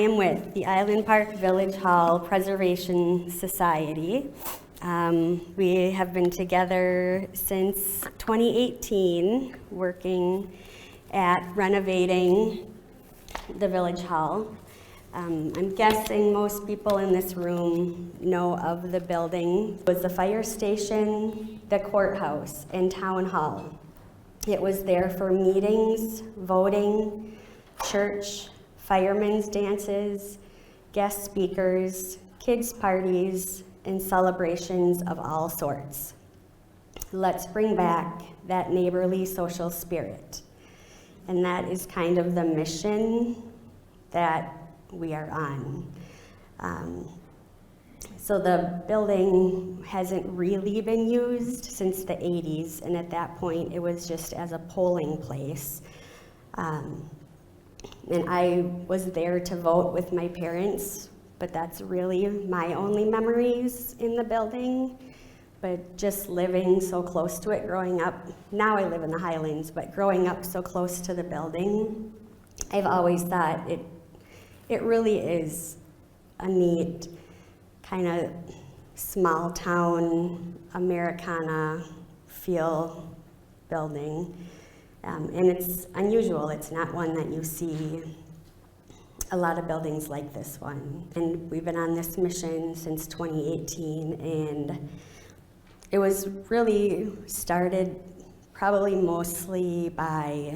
am with the Island Park Village Hall Preservation Society. We have been together since 2018, working at renovating the Village Hall. I'm guessing most people in this room know of the building. It was the fire station, the courthouse, and town hall. It was there for meetings, voting, church, firemen's dances, guest speakers, kids' parties, and celebrations of all sorts. Let's bring back that neighborly social spirit. And that is kind of the mission that we are on. So the building hasn't really been used since the 80s, and at that point it was just as a polling place. And I was there to vote with my parents, but that's really my only memories in the building. But just living so close to it growing up, now I live in the Highlands, but growing up so close to the building, I've always thought it really is a neat kind of small town Americana feel building. And it's unusual. It's not one that you see a lot of buildings like this one. And we've been on this mission since 2018, and it was really started probably mostly by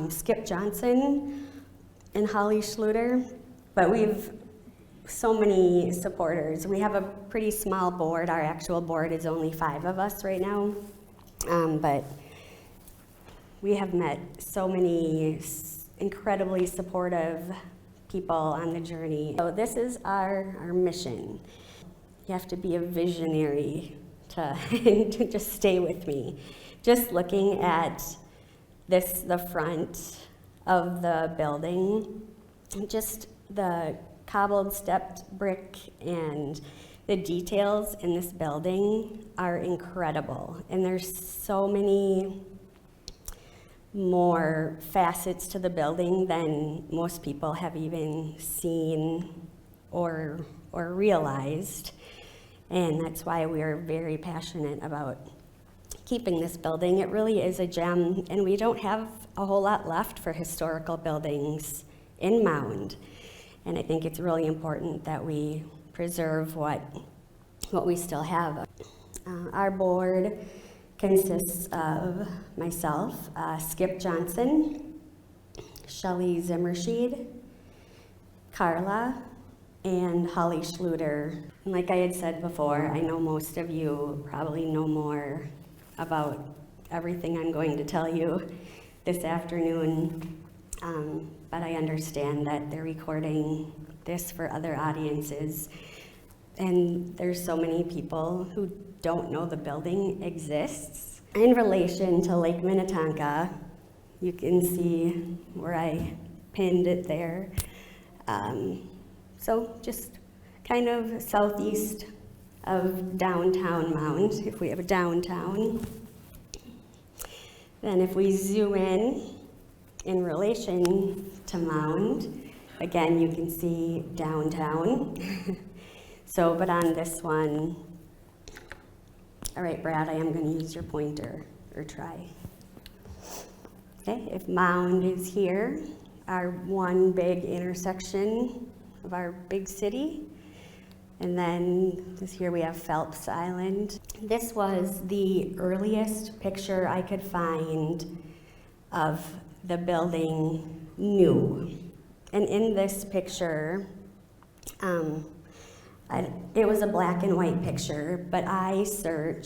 Skip Johnson and Holly Schluter, but we've so many supporters. We have a pretty small board. Our actual board is only 5 of us right now, but we have met so many incredibly supportive people on the journey. So this is our mission. You have to be a visionary to just stay with me. Just looking at the front of the building, just the cobbled stepped brick and the details in this building are incredible. And there's so many more facets to the building than most people have even seen or realized. And that's why we are very passionate about keeping this building. It really is a gem, and we don't have a whole lot left for historical buildings in Mound. And I think it's really important that we preserve what we still have. Our board consists of myself, Skip Johnson, Shelley Zimmershed, Carla, and Holly Schluter. And like I had said before, I know most of you probably know more about everything I'm going to tell you this afternoon, but I understand that they're recording this for other audiences, and there's so many people who don't know the building exists. In relation to Lake Minnetonka, you can see where I pinned it there. So just kind of southeast of downtown Mound, if we have a downtown. Then if we zoom in relation to Mound, again, you can see downtown. So, but on this one, all right, Brad, I am going to use your pointer, or try. Okay, if Mound is here, our one big intersection of our big city, and then this here we have Phelps Island. This was the earliest picture I could find of the building new. And in this picture, it was a black and white picture, but I spent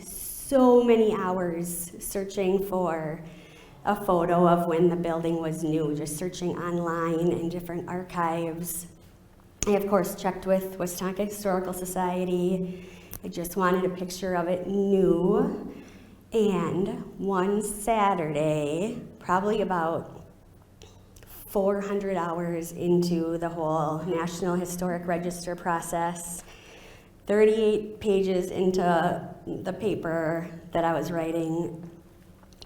so many hours searching for a photo of when the building was new, just searching online in different archives. I, of course, checked with Wisconsin Historical Society. I just wanted a picture of it new. And one Saturday, probably about 400 hours into the whole National Historic Register process, 38 pages into the paper that I was writing,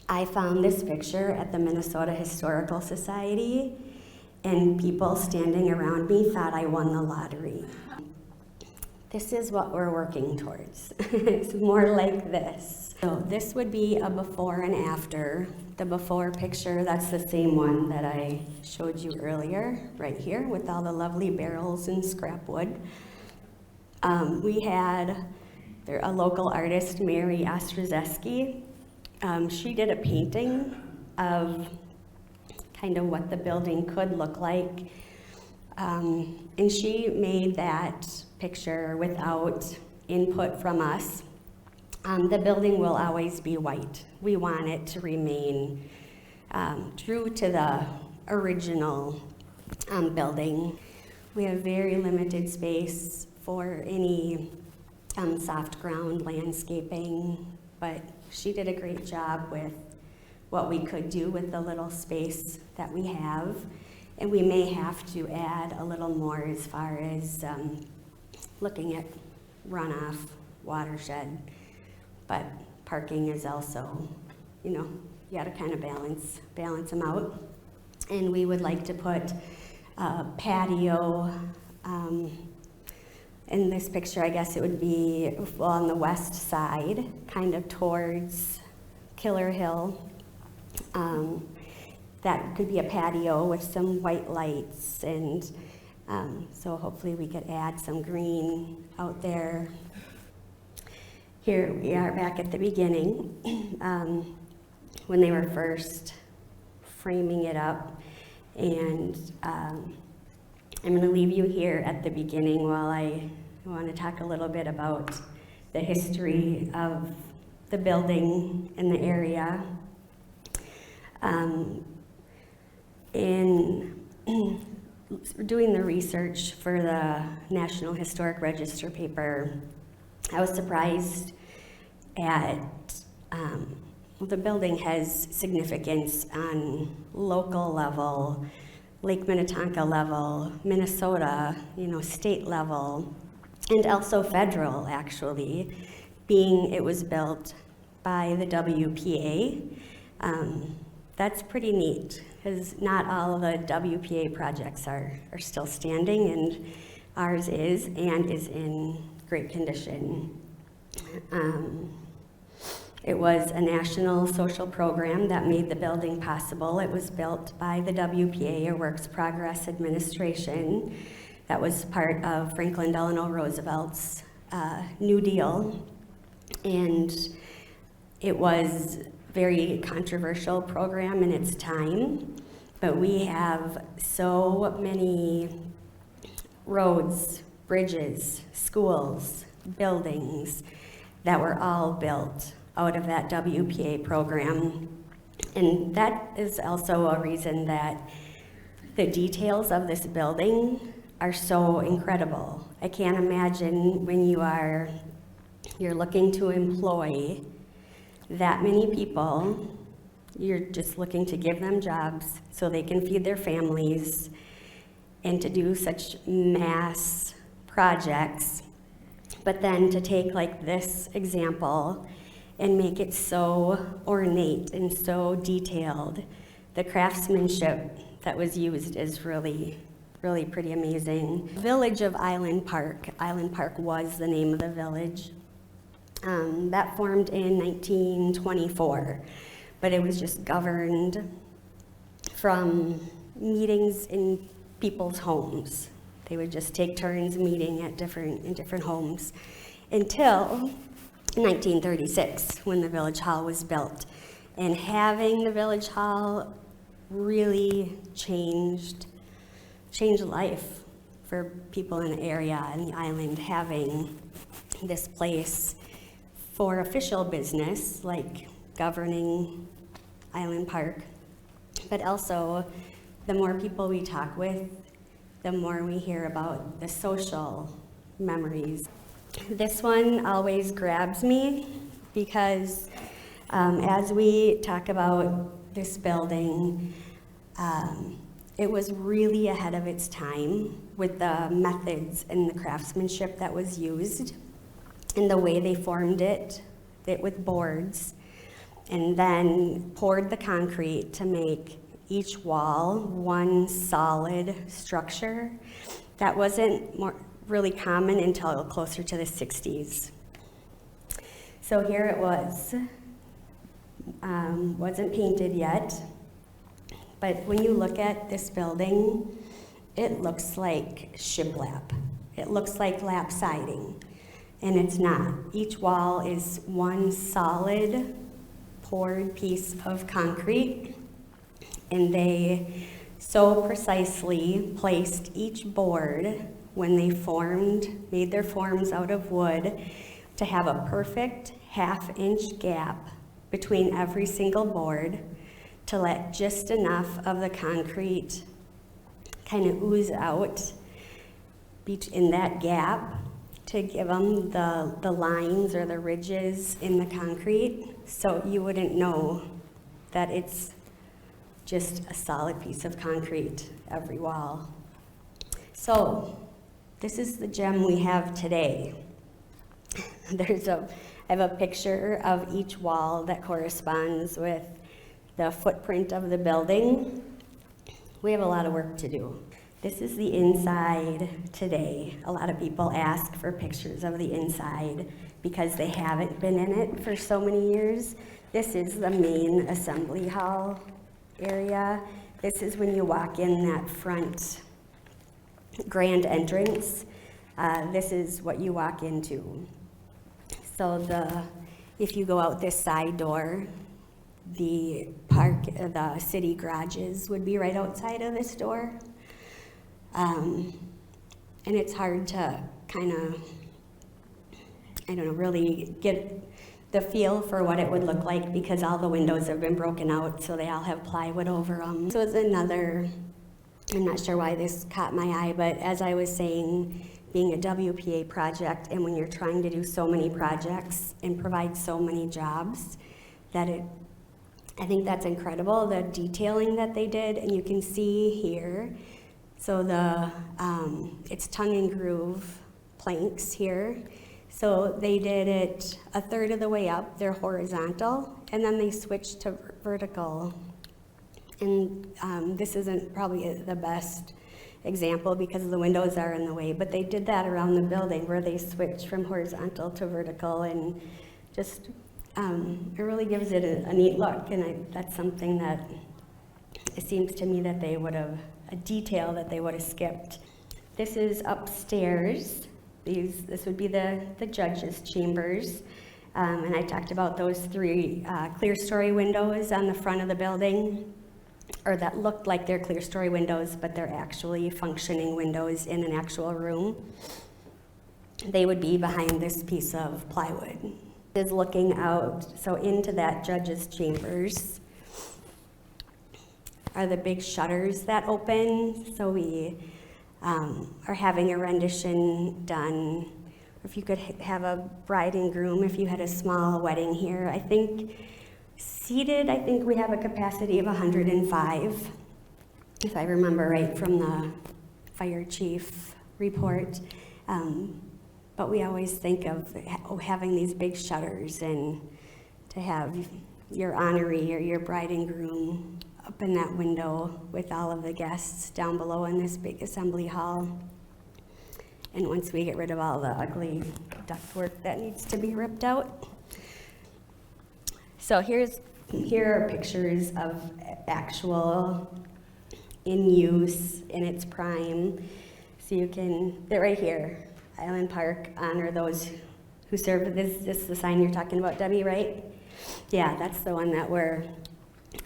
I found this picture at the Minnesota Historical Society, and people standing around me thought I won the lottery. This is what we're working towards. It's more like this. So this would be a before and after. The before picture, that's the same one that I showed you earlier, right here, with all the lovely barrels and scrap wood. We had a local artist, Mary Ostrzeski. She did a painting of kind of what the building could look like. And she made that picture without input from us. The building will always be white. We want it to remain true to the original building. We have very limited space for any soft ground landscaping, but she did a great job with what we could do with the little space that we have. And we may have to add a little more as far as looking at runoff, watershed, but parking is also, you gotta kind of balance them out. And we would like to put a patio, in this picture, I guess it would be on the west side, kind of towards Killer Hill. That could be a patio with some white lights, and so hopefully we could add some green out there. Here we are back at the beginning, when they were first framing it up, and I'm going to leave you here at the beginning while I want to talk a little bit about the history of the building and the area. In doing the research for the National Historic Register paper, I was surprised at the building has significance on local level, Lake Minnetonka level, Minnesota, state level, and also federal, actually, being it was built by the WPA. That's pretty neat, because not all of the WPA projects are still standing, and ours is, and is in great condition. It was a national social program that made the building possible. It was built by the WPA, or Works Progress Administration. That was part of Franklin Delano Roosevelt's New Deal. And it was a very controversial program in its time, but we have so many roads, bridges, schools, buildings that were all built out of that WPA program. And that is also a reason that the details of this building are so incredible. I can't imagine when you're looking to employ that many people, you're just looking to give them jobs so they can feed their families, and to do such mass projects, but then to take like this example and make it so ornate and so detailed. The craftsmanship that was used is really pretty amazing. Village of Island Park. Island Park was the name of the village. That formed in 1924, but it was just governed from meetings in people's homes. They would just take turns meeting in different homes until 1936, when the village hall was built. And having the village hall really changed life for people in the area and the island, having this place for official business, like governing Island Park. But also, the more people we talk with, the more we hear about the social memories. This one always grabs me because as we talk about this building, it was really ahead of its time with the methods and the craftsmanship that was used and the way they formed it with boards, and then poured the concrete to make each wall one solid structure. That wasn't really common until closer to the 60s. So here it was. Wasn't painted yet, but when you look at this building, it looks like shiplap. It looks like lap siding, and it's not. Each wall is one solid poured piece of concrete, and they so precisely placed each board when they made their forms out of wood to have a perfect half-inch gap between every single board to let just enough of the concrete kind of ooze out in that gap to give them the lines or the ridges in the concrete, so you wouldn't know that it's just a solid piece of concrete every wall. So this is the gem we have today. I have a picture of each wall that corresponds with the footprint of the building. We have a lot of work to do. This is the inside today. A lot of people ask for pictures of the inside because they haven't been in it for so many years. This is the main assembly hall area. This is when you walk in that front grand entrance. This is what you walk into. So if you go out this side door, the city garages would be right outside of this door. And it's hard to kind of, really get the feel for what it would look like because all the windows have been broken out, so they all have plywood over them. So it's another, I'm not sure why this caught my eye, but as I was saying, being a WPA project, and when you're trying to do so many projects and provide so many jobs, I think that's incredible, the detailing that they did, and you can see here, so it's tongue and groove planks here. So they did it a third of the way up, they're horizontal, and then they switched to vertical. And this isn't probably the best example because the windows are in the way, but they did that around the building where they switched from horizontal to vertical, and just, it really gives it a neat look, and that's something that it seems to me that they would have, a detail that they would have skipped. This is upstairs. This would be the judges' chambers, and I talked about those three clear story windows on the front of the building, or that looked like they're clear story windows, but they're actually functioning windows in an actual room. They would be behind this piece of plywood. Is looking out, so into that judge's chambers are the big shutters that open. So we are having a rendition done. If you could have a bride and groom, if you had a small wedding here, I think seated, I think we have a capacity of 105, if I remember right from the fire chief report. But we always think of having these big shutters and to have your honoree or your bride and groom up in that window with all of the guests down below in this big assembly hall. And once we get rid of all the ugly ductwork that needs to be ripped out. So here are pictures of actual in use in its prime. So they're right here. Island Park, honor those who served. This is the sign you're talking about, Debbie, right? Yeah, that's the one that we're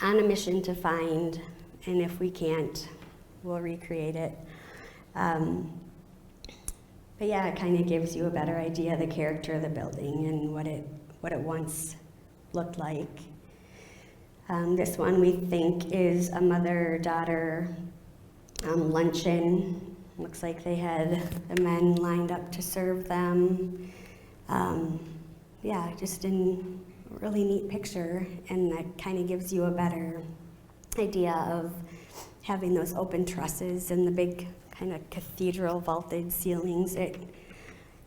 on a mission to find, and if we can't, we'll recreate it. But yeah, it kind of gives you a better idea of the character of the building and what it once looked like. This one we think is a mother-daughter luncheon. Looks like they had the men lined up to serve them. Yeah, just a really neat picture, and that kind of gives you a better idea of having those open trusses and the big kind of cathedral vaulted ceilings. It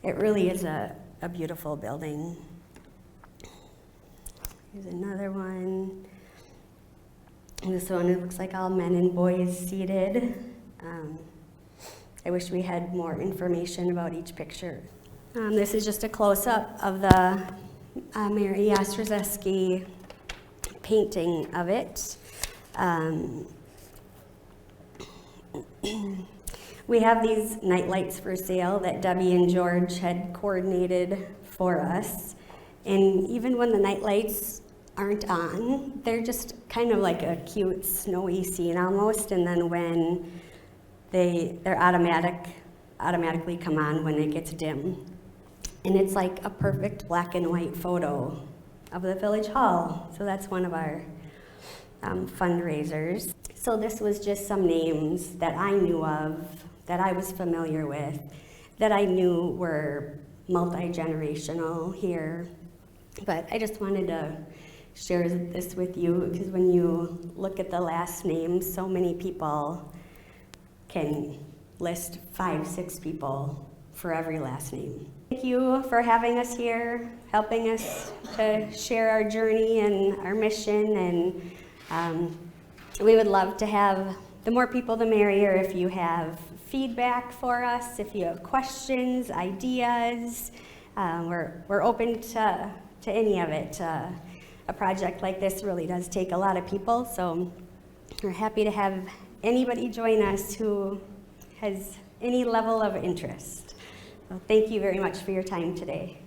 really is a beautiful building. Here's another one. This one, it looks like all men and boys seated. I wish we had more information about each picture. This is just a close-up of the Mary Ostrzewski painting of it. We have these night lights for sale that Debbie and George had coordinated for us. And even when the night lights aren't on, they're just kind of like a cute snowy scene almost. And then when they're automatically come on when it gets dim. And it's like a perfect black and white photo of the Village Hall. So that's one of our fundraisers. So this was just some names that I knew of, that I was familiar with, that I knew were multi-generational here. But I just wanted to share this with you, because when you look at the last names, so many people can list 5, 6 people for every last name. Thank you for having us here, helping us to share our journey and our mission, and we would love to have, the more people the merrier. If you have feedback for us, if you have questions, ideas, we're open to any of it. A project like this really does take a lot of people, so we're happy to have anybody join us who has any level of interest. So thank you very much for your time today.